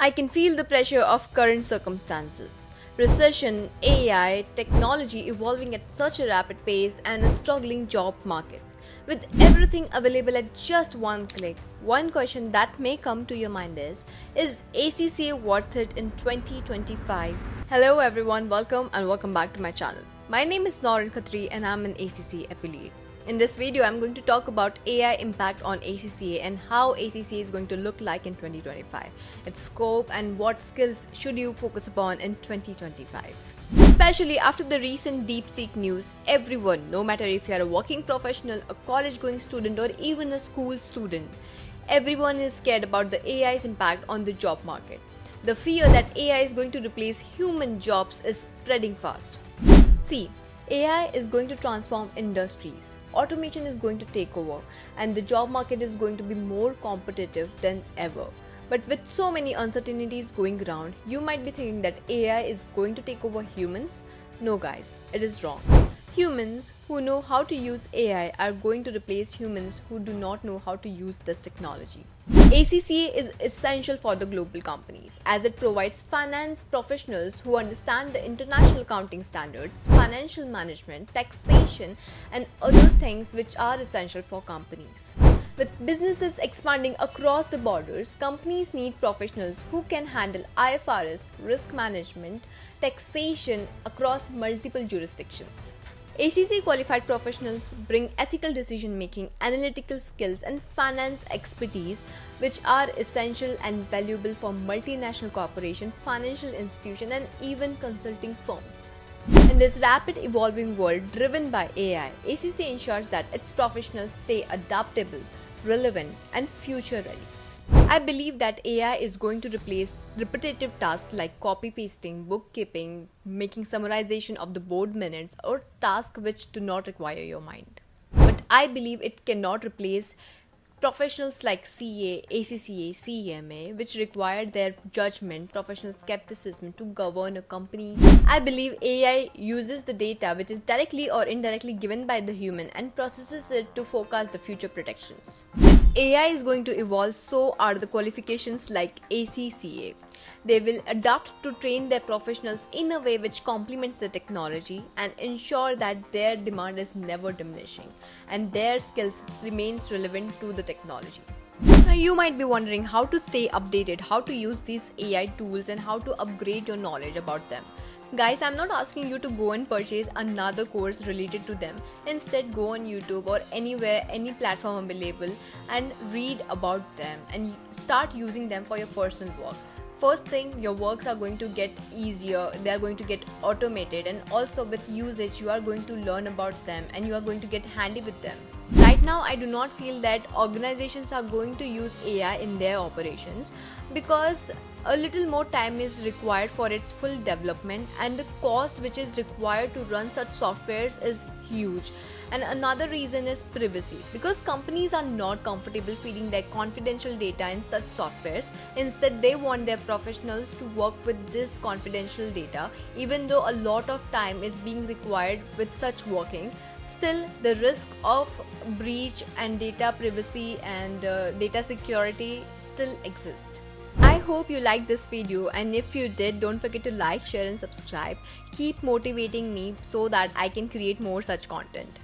I can feel the pressure of current circumstances. Recession, AI, technology evolving at such a rapid pace, and a struggling job market. With everything available at just one click, one question that may come to your mind is ACCA worth it in 2025? Hello everyone, welcome back to my channel. My name is Norin Khatri and I'm an ACCA affiliate. In this video, I'm going to talk about AI impact on ACCA and how ACCA is going to look like in 2025, its scope and what skills should you focus upon in 2025. Especially after the recent DeepSeek news, everyone, no matter if you are a working professional, a college-going student or even a school student, everyone is scared about the AI's impact on the job market. The fear that AI is going to replace human jobs is spreading fast. See, AI is going to transform industries, automation is going to take over, and the job market is going to be more competitive than ever. But with so many uncertainties going around, you might be thinking that AI is going to take over humans. No guys, it is wrong. Humans who know how to use AI are going to replace humans who do not know how to use this technology. ACCA is essential for the global companies as it provides finance professionals who understand the international accounting standards, financial management, taxation, and other things which are essential for companies. With businesses expanding across the borders, companies need professionals who can handle IFRS, risk management, taxation across multiple jurisdictions. ACCA qualified professionals bring ethical decision making, analytical skills, and finance expertise, which are essential and valuable for multinational corporations, financial institutions, and even consulting firms. In this rapid evolving world driven by AI, ACCA ensures that its professionals stay adaptable, relevant, and future ready. I believe that AI is going to replace repetitive tasks like copy pasting, bookkeeping, making summarization of the board minutes, or tasks which do not require your mind. But I believe it cannot replace professionals like CA, ACCA, CMA, which require their judgment, professional skepticism to govern a company. I believe AI uses the data which is directly or indirectly given by the human and processes it to forecast the future predictions. If AI is going to evolve, so are the qualifications like ACCA. They will adapt to train their professionals in a way which complements the technology and ensure that their demand is never diminishing and their skills remains relevant to the technology. Now you might be wondering how to stay updated, how to use these AI tools and how to upgrade your knowledge about them. Guys, I'm not asking you to go and purchase another course related to them. Instead, go on YouTube or anywhere, any platform available and read about them and start using them for your personal work. First thing, your works are going to get easier, they are going to get automated, and also with usage you are going to learn about them and you are going to get handy with them. Right now, I do not feel that organizations are going to use AI in their operations because a little more time is required for its full development and the cost which is required to run such softwares is huge. And another reason is privacy, because companies are not comfortable feeding their confidential data in such softwares. Instead, they want their professionals to work with this confidential data. Even though a lot of time is being required with such workings, still the risk of breach and data privacy and data security still exist. I hope you liked this video, and if you did, don't forget to like, share and subscribe. Keep motivating me so that I can create more such content.